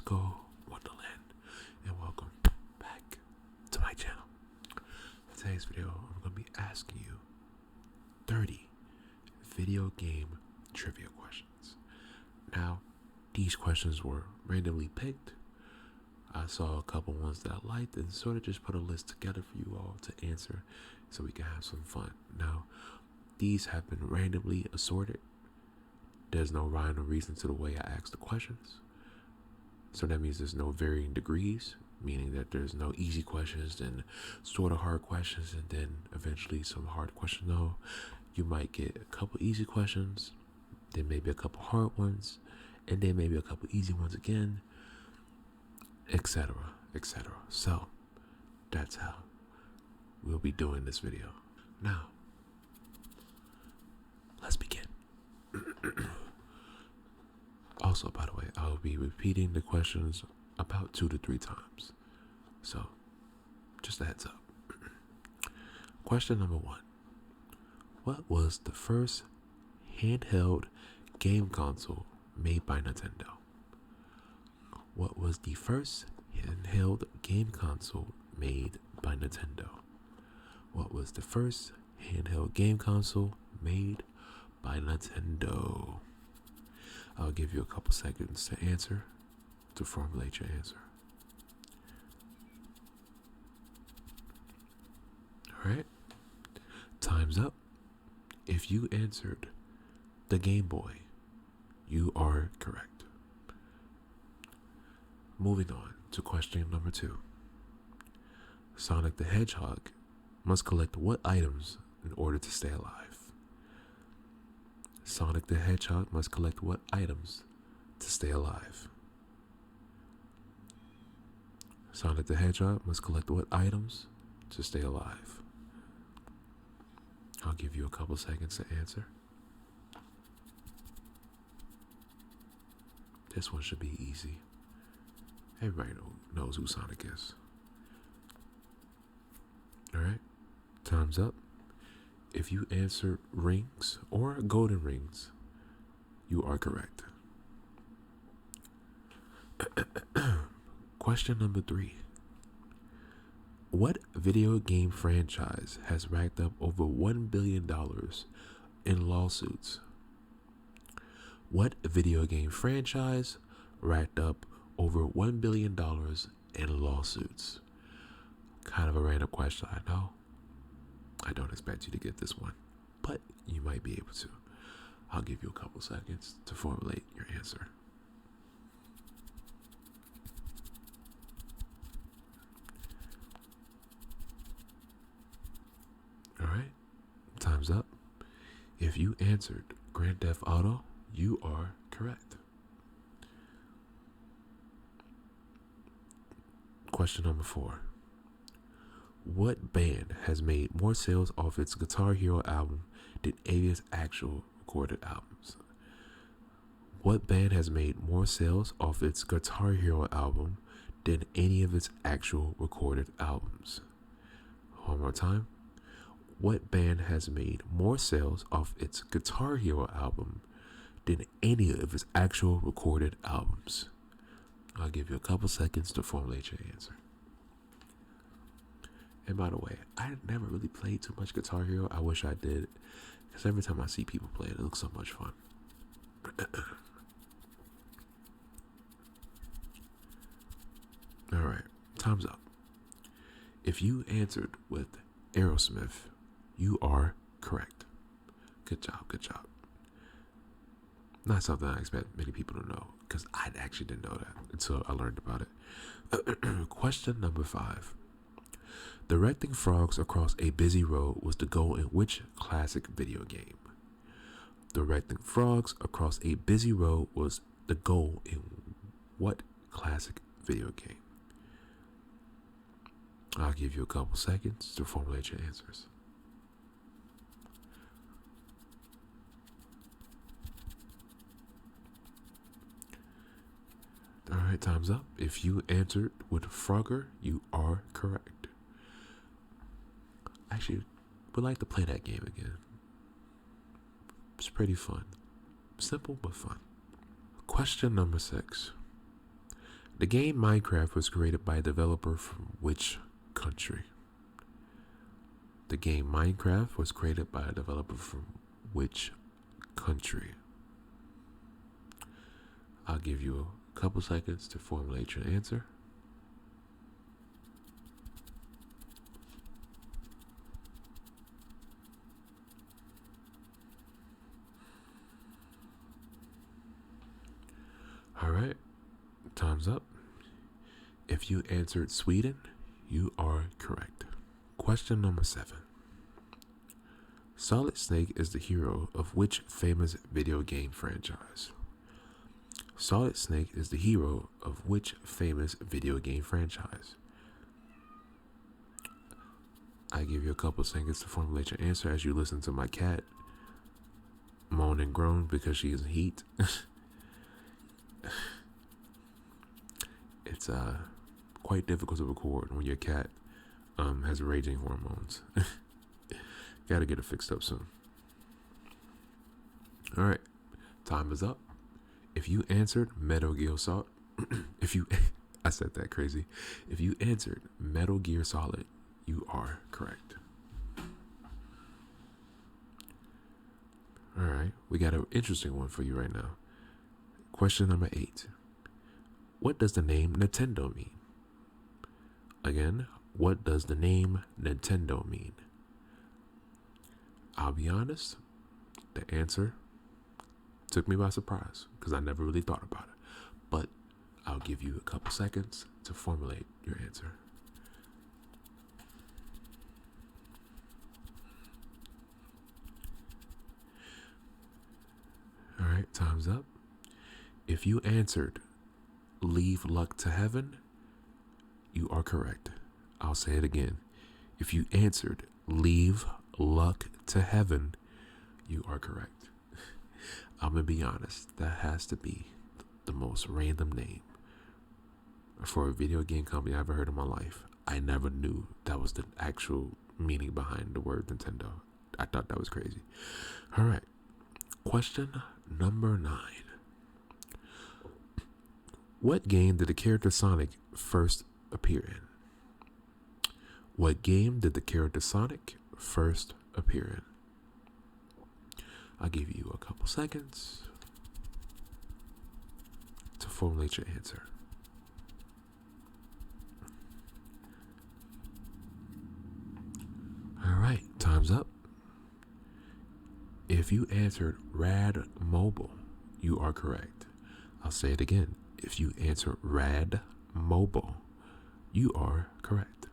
Disco Wonderland, and welcome back to my channel. For today's video, I'm going to be asking you 30 video game trivia questions. Now, these questions were randomly picked. I saw a couple ones that I liked and sort of just put a list together for you all to answer so we can have some fun. Now, these have been randomly assorted. There's no rhyme or reason to the way I ask the questions. So that means there's no varying degrees, meaning that there's no easy questions, then sort of hard questions, and then eventually some hard questions. No, you might get a couple easy questions, then maybe a couple hard ones, and then maybe a couple easy ones again, etc., etc. So that's how we'll be doing this video. Now, let's begin. Also, by the way, I'll be repeating the questions about 2 to 3 times. So, just a heads up. Question number 1. What was the first handheld game console made by Nintendo? What was the first handheld game console made by Nintendo? What was the first handheld game console made by Nintendo? I'll give you a couple seconds to answer, to formulate your answer. Alright, time's up. If you answered the Game Boy, you are correct. Moving on to question number 2. Sonic the Hedgehog must collect what items in order to stay alive? Sonic the Hedgehog must collect what items to stay alive? Sonic the Hedgehog must collect what items to stay alive? I'll give you a couple seconds to answer. This one should be easy. Everybody knows who Sonic is. Alright, time's up. If you answered rings or golden rings, you are correct. Question number 3. What video game franchise has racked up over $1 billion in lawsuits? What video game franchise racked up over $1 billion in lawsuits? Kind of a random question, I know. I don't expect you to get this one, but you might be able to. I'll give you a couple seconds to formulate your answer. Alright, time's up. If you answered Grand Theft Auto, you are correct. Question number 4. What band has made more sales off its Guitar Hero album than any of its actual recorded albums? What band has made more sales off its Guitar Hero album than any of its actual recorded albums? One more time. What band has made more sales off its Guitar Hero album than any of its actual recorded albums? I'll give you a couple seconds to formulate your answer. And by the way, I never really played too much Guitar Hero. I wish I did, because every time I see people play it, it looks so much fun. Alright, time's up. If you answered with Aerosmith, you are correct. Good job, good job. Not something I expect many people to know, because I actually didn't know that until I learned about it. Question number 5. Directing frogs across a busy road was the goal in which classic video game? Directing frogs across a busy road was the goal in what classic video game? I'll give you a couple seconds to formulate your answers. Alright, time's up. If you answered with Frogger, you are correct. Actually, would like to play that game again. It's pretty fun. Simple but fun. Question number 6. The game Minecraft was created by a developer from which country? The game Minecraft was created by a developer from which country? I'll give you a couple seconds to formulate your answer. All right, time's up. If you answered Sweden, you are correct. Question number 7. Solid Snake is the hero of which famous video game franchise? Solid Snake is the hero of which famous video game franchise? I give you a couple seconds to formulate your answer as you listen to my cat moan and groan because she is in heat. It's quite difficult to record when your cat has raging hormones. Gotta get it fixed up soon. All right, time is up. If you answered Metal Gear Solid, I said that crazy. If you answered Metal Gear Solid, you are correct. All right, we got an interesting one for you right now. Question number 8. What does the name Nintendo mean? Again, what does the name Nintendo mean? I'll be honest, the answer took me by surprise because I never really thought about it. But I'll give you a couple seconds to formulate your answer. All right, time's up. If you answered Leave Luck to Heaven, you are correct. I'll say it again. If you answered Leave Luck to Heaven, you are correct. I'm gonna be honest, that has to be the most random name for a video game company I ever heard in my life. I never knew that was the actual meaning behind the word Nintendo. I thought that was crazy. All right, question number 9. What game did the character Sonic first appear in? What game did the character Sonic first appear in? I'll give you a couple seconds to formulate your answer. All right, time's up. If you answered Rad Mobile, you are correct. I'll say it again. If you answer Rad Mobile, you are correct.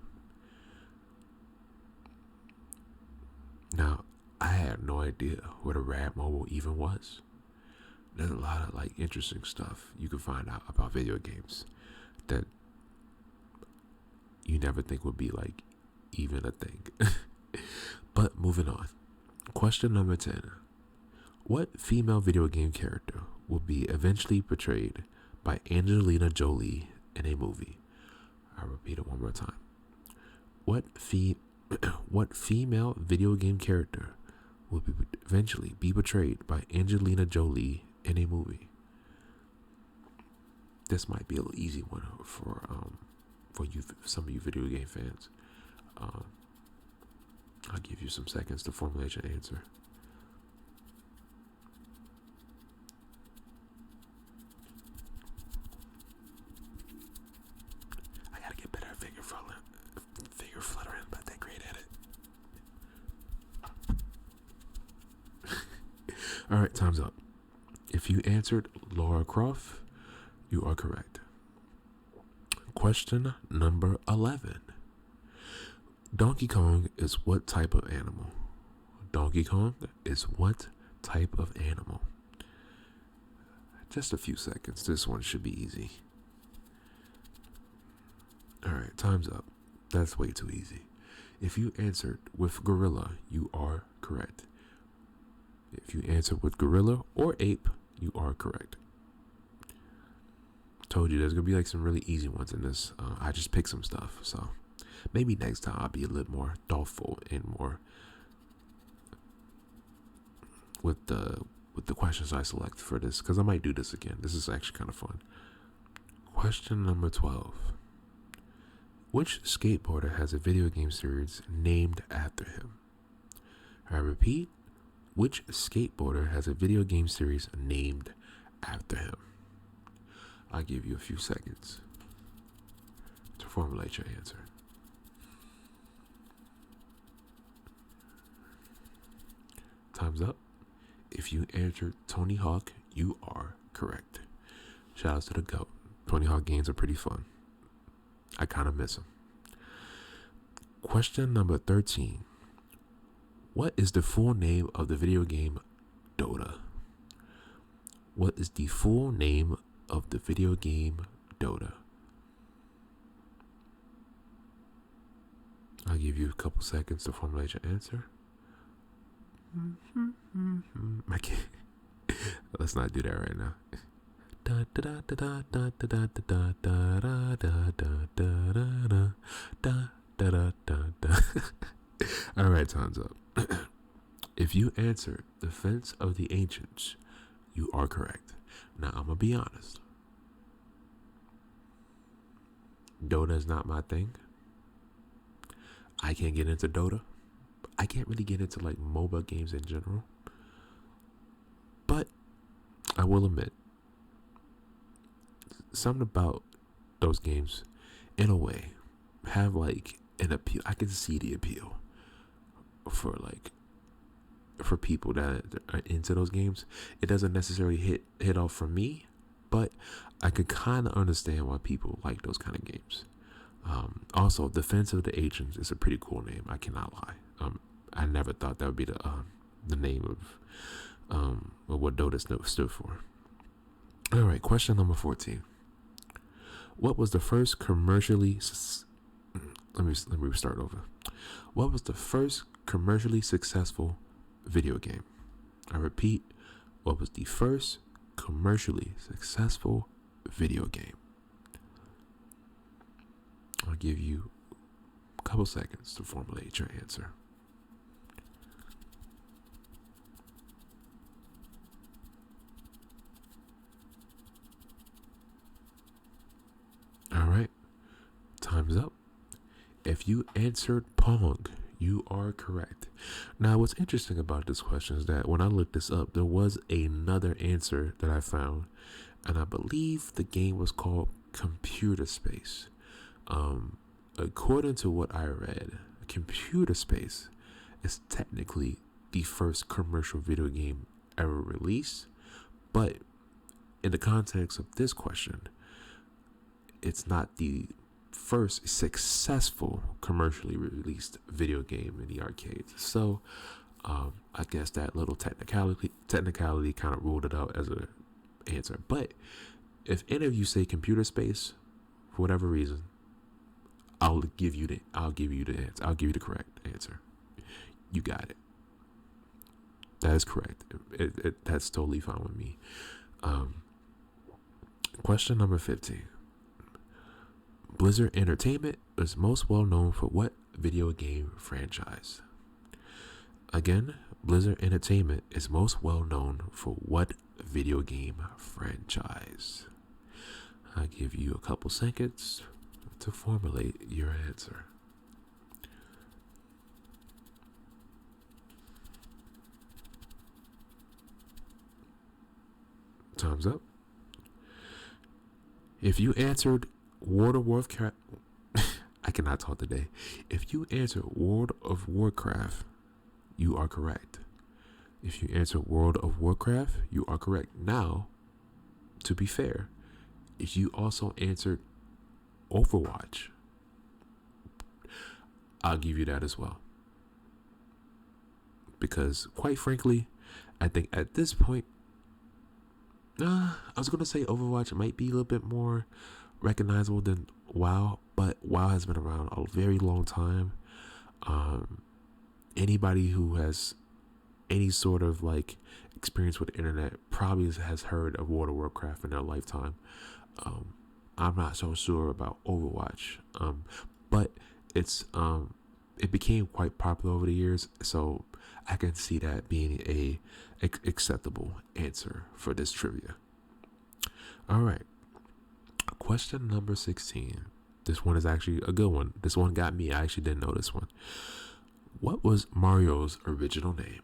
Now, I had no idea what a Rad Mobile even was. There's a lot of interesting stuff you can find out about video games that you never think would be even a thing. But moving on. Question number 10. What female video game character will be eventually portrayed by Angelina Jolie in a movie? I'll repeat it one more time. What female video game character will eventually be portrayed by Angelina Jolie in a movie? This might be a little easy one for you, some of you video game fans. I'll give you some seconds to formulate your answer. I gotta get better at finger fluttering, but that great at it. All right, time's up. If you answered Lara Croft, you are correct. Question number 11. Donkey Kong is what type of animal? Donkey Kong is what type of animal? Just a few seconds. This one should be easy. All right, time's up. That's way too easy. If you answered with gorilla, you are correct. If you answered with gorilla or ape, you are correct. Told you there's gonna be some really easy ones in this. I just picked some stuff, so maybe next time I'll be a little more thoughtful and more with the questions I select for this, because I might do this again. This is actually kind of fun. Question number 12. Which skateboarder has a video game series named after him? I repeat, which skateboarder has a video game series named after him? I'll give you a few seconds to formulate your answer. Time's up. If you answered Tony Hawk, you are correct. Shout out to the GOAT. Tony Hawk games are pretty fun. I kind of miss them. Question number 13. What is the full name of the video game Dota? What is the full name of the video game Dota? I'll give you a couple seconds to formulate your answer. I can't. Let's not do that right now. All right, time's up. If you answered Defense of the Ancients, you are correct. Now, I'm gonna be honest. Dota is not my thing. I can't get into Dota. I can't really get into like MOBA games in general. But I will admit, something about those games, in a way, have like an appeal. I can see the appeal for people that are into those games. It doesn't necessarily hit off for me, but I could kind of understand why people like those kind of games. Also, Defense of the Ancients is a pretty cool name. I cannot lie. I never thought that would be the name of what Dota stood for. All right, question number 14. What was the first commercially? Let me start over. What was the first commercially successful video game? I repeat, what was the first commercially successful video game? I'll give you a couple seconds to formulate your answer. All right, time's up. If you answered Pong, you are correct. Now, what's interesting about this question is that when I looked this up, there was another answer that I found, and I believe the game was called Computer Space. According to what I read, Computer Space is technically the first commercial video game ever released, but in the context of this question, it's not the first successful commercially released video game in the arcades. So I guess that little technicality kind of ruled it out as an answer. But if any of you say Computer Space, for whatever reason, I'll give you the answer. I'll give you the correct answer. You got it. That is correct. That's totally fine with me. Question number 15. Blizzard Entertainment is most well known for what video game franchise? Again, Blizzard Entertainment is most well known for what video game franchise? I'll give you a couple seconds to formulate your answer. Time's up. If you answered World of Warcraft, I cannot talk today. If you answered World of Warcraft, you are correct. If you answered World of Warcraft, you are correct. Now, to be fair, if you also answered Overwatch, I'll give you that as well. Because, quite frankly, I think at this point, I was going to say Overwatch might be a little bit more recognizable than WoW, but WoW has been around a very long time. Anybody who has any sort of like experience with the internet probably has heard of World of Warcraft in their lifetime. I'm not so sure about Overwatch, but it became quite popular over the years, so I can see that being a acceptable answer for this trivia. All right. Question number 16. This one is actually a good one. This one got me. I actually didn't know this one. What was Mario's original name?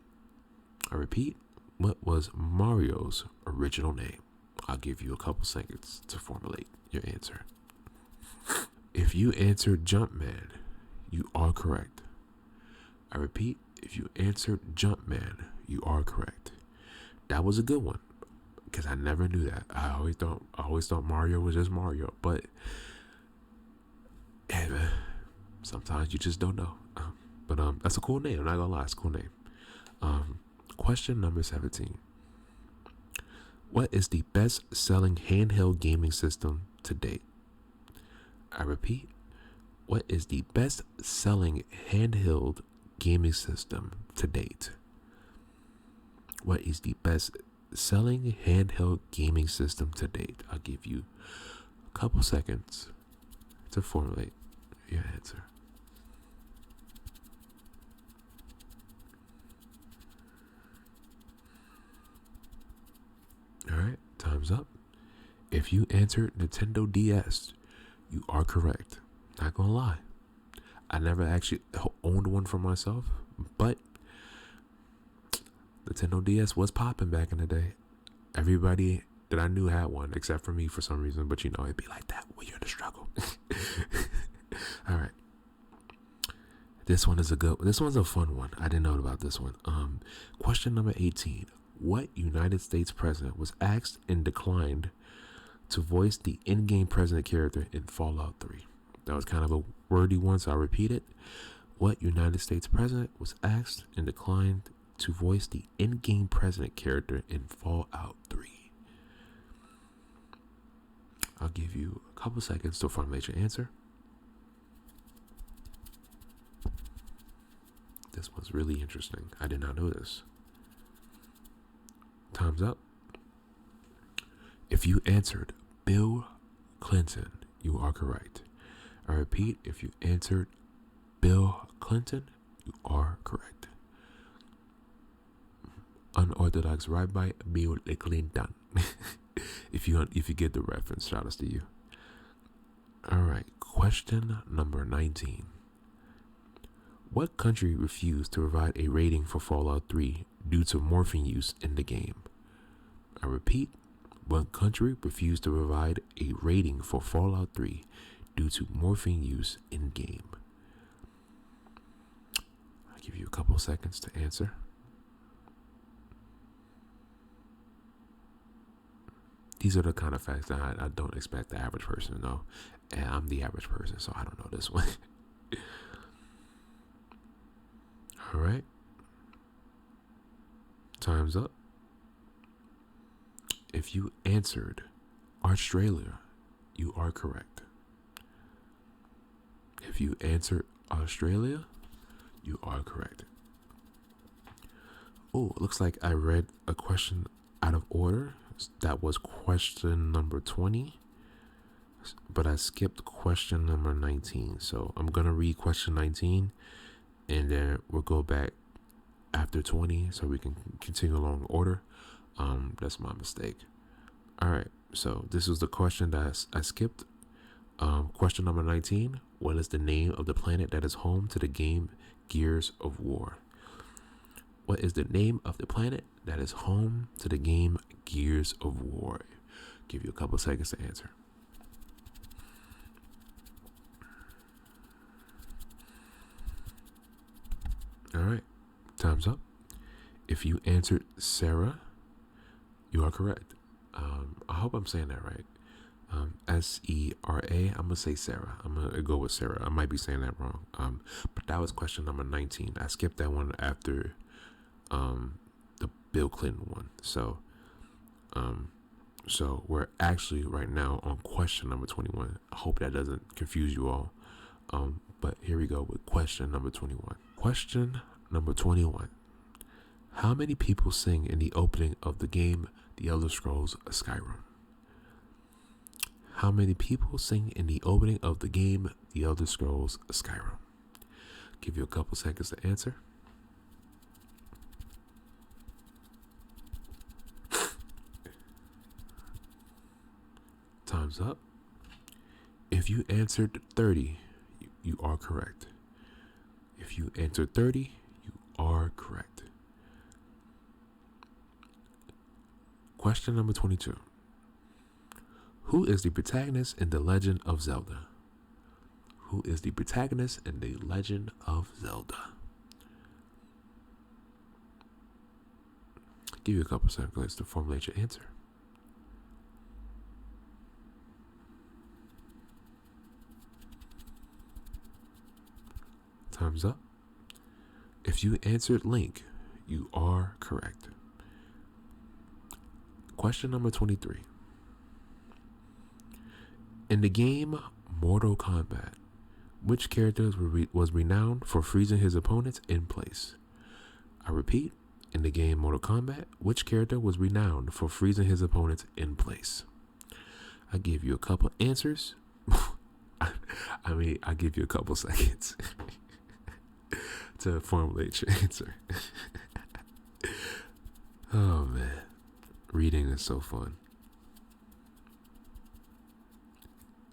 I repeat, what was Mario's original name? I'll give you a couple seconds to formulate your answer. If you answered Jumpman, you are correct. I repeat, if you answered Jumpman, you are correct. That was a good one because I never knew that. I always thought Mario was just Mario, but hey, man, sometimes you just don't know. But that's a cool name. I'm not gonna lie, it's a cool name. Question number 17. What is the best-selling handheld gaming system to date? I repeat, what is the best-selling handheld gaming system to date? What is the best-selling handheld gaming system to date? I'll give you a couple seconds to formulate your answer. All right, time's up. If you answered Nintendo DS, you are correct. Not gonna lie, I never actually owned one for myself, but Nintendo DS was popping back in the day. Everybody that I knew had one, except for me for some reason. But you know, it'd be like that when you're in the struggle. All right, this one's a fun one. I didn't know about this one. Question number 18. What United States president was asked and declined to voice the in-game president character in Fallout 3? That was kind of a wordy one, so I'll repeat it. What United States president was asked and declined to voice the in-game president character in Fallout 3? I'll give you a couple seconds to formulate your answer. This one's really interesting. I did not know this. Time's up. If you answered Bill Clinton, you are correct. I repeat, if you answered Bill Clinton, you are correct. Unorthodox right by Bill Clinton. if you get the reference, shout out to you. All right, question number 19. What country refused to provide a rating for Fallout 3 due to morphine use in the game? I repeat, what country refused to provide a rating for Fallout 3 due to morphine use in game? I'll give you a couple seconds to answer. These are the kind of facts that I don't expect the average person to know. And I'm the average person, so I don't know this one. All right. Time's up. If you answered Australia, you are correct. If you answered Australia, you are correct. Oh, it looks like I read a question out of order. That was question number 20, but I skipped question number 19. So I'm going to read question 19, and then we'll go back after 20 so we can continue along order. That's my mistake. All right, so this is the question that I skipped. Question number 19. What is the name of the planet that is home to the game Gears of War? What is the name of the planet that is home to the game Gears of War? Give you a couple seconds to answer. All right, time's up. If you answered Sarah, you are correct. I hope I'm saying that right. S-E-R-A. I'm gonna say Sarah. I'm gonna go with Sarah. I might be saying that wrong. But that was question number 19. I skipped that one after the Bill Clinton one. So we're actually right now on question number 21. I hope that doesn't confuse you all. But here we go with question number 21. Question number 21. How many people sing in the opening of the game The Elder Scrolls Skyrim? How many people sing in the opening of the game The Elder Scrolls Skyrim? Give you a couple seconds to answer. Time's up. If you answered 30, you are correct. If you answered 30, you are correct. Question number 22. Who is the protagonist in The Legend of Zelda? Who is the protagonist in The Legend of Zelda? I'll give you a couple seconds to formulate your answer. Time's up. If you answered Link, you are correct. Question number 23. In the game Mortal Kombat, which character was renowned for freezing his opponents in place? I repeat, in the game Mortal Kombat, which character was renowned for freezing his opponents in place? I give you a couple answers. I give you a couple seconds to formulate your answer. Oh man, reading is so fun.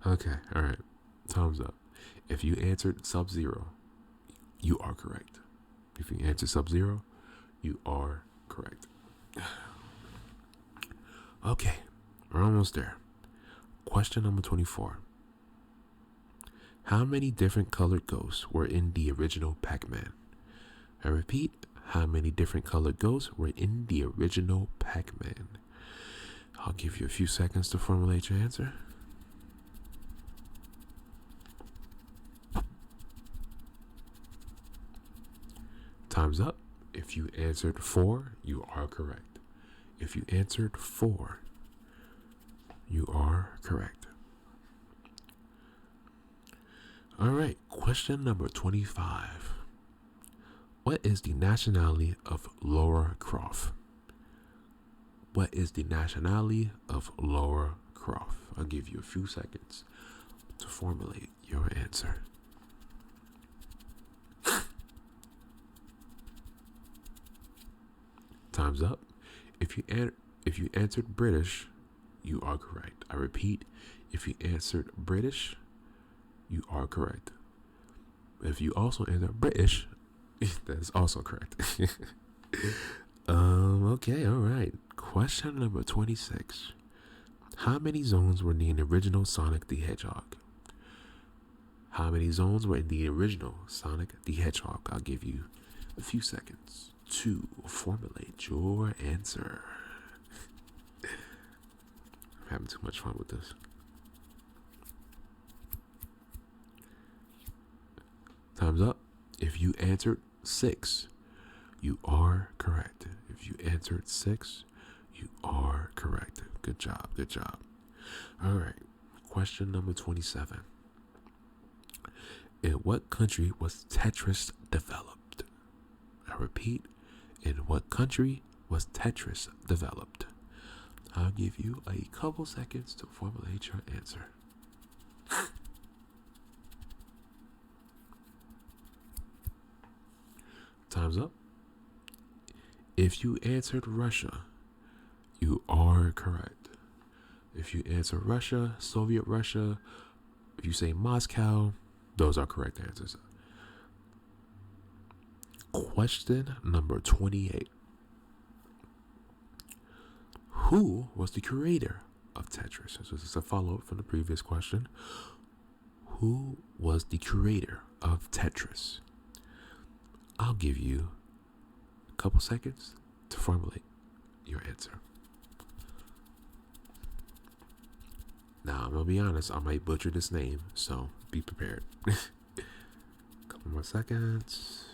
Okay, all right, time's up. If you answered Sub-Zero, you are correct. If you answered Sub-Zero, you are correct. Okay, we're almost there. Question number 24. How many different colored ghosts were in the original Pac-Man? I repeat, how many different colored ghosts were in the original Pac-Man? I'll give you a few seconds to formulate your answer. Time's up. If you answered 4, you are correct. If you answered 4, you are correct. All right, question number 25. What is the nationality of Lara Croft? What is the nationality of Lara Croft? I'll give you a few seconds to formulate your answer. Time's up. If you answered British, you are correct. I repeat, if you answered British, you are correct. If you also answered British, that is also correct. Okay, all right. Question number 26. How many zones were in the original Sonic the Hedgehog? How many zones were in the original Sonic the Hedgehog? I'll give you a few seconds to formulate your answer. I'm having too much fun with this. Time's up. If you answered 6, you are correct. If you answered 6, you are correct. Good job. Good job. All right. Question number 27. In what country was Tetris developed? I repeat, in what country was Tetris developed? I'll give you a couple seconds to formulate your answer. Time's up. If you answered Russia, you are correct. If you answer Russia, Soviet Russia, if you say Moscow, those are correct answers. Question number 28. Who was the creator of Tetris? So this is a follow-up from the previous question. Who was the creator of Tetris? I'll give you a couple seconds to formulate your answer. Now, I'm going to be honest, I might butcher this name, so be prepared. Couple more seconds.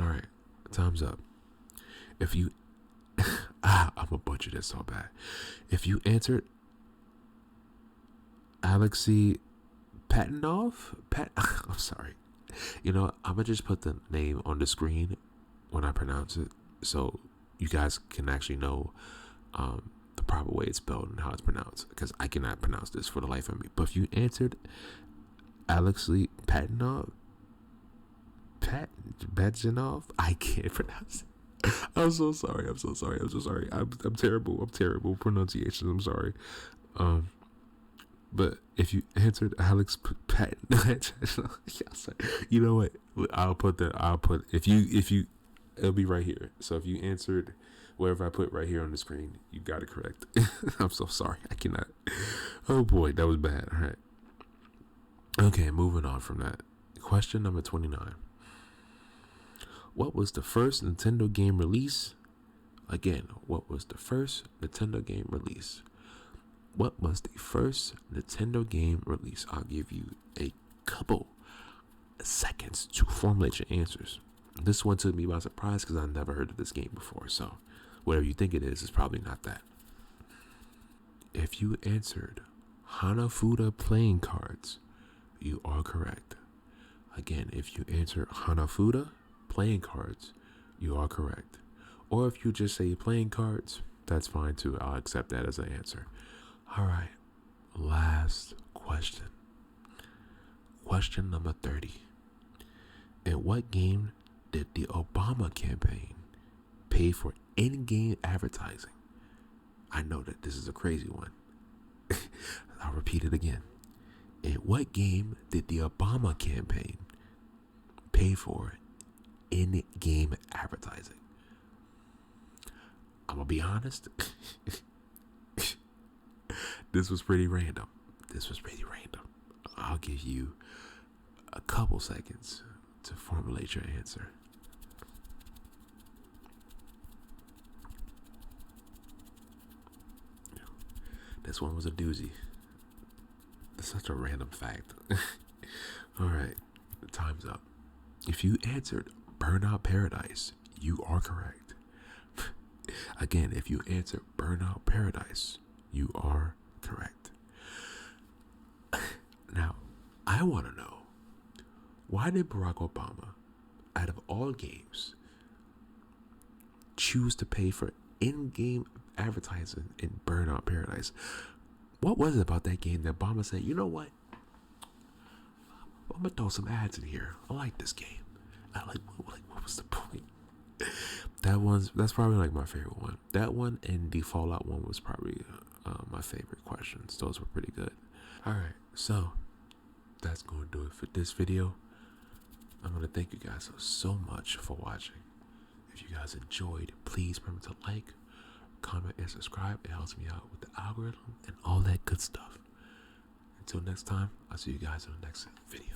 All right, time's up. If you, I'm going to butcher this so bad. If you answered Alexei Patanov, I'm sorry. You know, I'm going to just put the name on the screen when I pronounce it so you guys can actually know the proper way it's spelled and how it's pronounced, because I cannot pronounce this for the life of me. But if you answered Alexei Patanov, I can't pronounce it. I'm so sorry. I'm terrible. I'm terrible pronunciations. I'm sorry. But if you answered Alex Patton, you know what? I'll put if you it'll be right here. So if you answered wherever I put right here on the screen, you got it correct. I'm so sorry. I cannot. Oh boy, that was bad. All right. Okay, moving on from that. Question number 29. What was the first Nintendo game release? Again, what was the first Nintendo game release? What was the first Nintendo game release? I'll give you a couple seconds to formulate your answers. This one took me by surprise because I never heard of this game before. So, whatever you think it is probably not that. If you answered Hanafuda playing cards, you are correct. Again, if you answer Hanafuda playing cards, you are correct. Or if you just say playing cards, that's fine too. I'll accept that as an answer. All right, last question. Question number 30. In what game did the Obama campaign pay for in-game advertising? I know that this is a crazy one. I'll repeat it again. In what game did the Obama campaign pay for in-game advertising? I'm gonna be honest. This was pretty random. I'll give you a couple seconds to formulate your answer. This one was a doozy. It's such a random fact. All right, time's up. If you answered Burnout Paradise, you are correct. Again, if you answer Burnout Paradise, you are correct. Now, I want to know, why did Barack Obama, out of all games, choose to pay for in-game advertising in Burnout Paradise? What was it about that game that Obama said, you know what? I'm going to throw some ads in here. I like this game. What was the point? That's probably like my favorite one. That one and the Fallout one was probably my favorite questions. Those were pretty good. All right, so that's going to do it for this video. I'm going to thank you guys so much for watching. If you guys enjoyed, please remember to like, comment, and subscribe. It helps me out with the algorithm and all that good stuff. Until next time, I'll see you guys in the next video.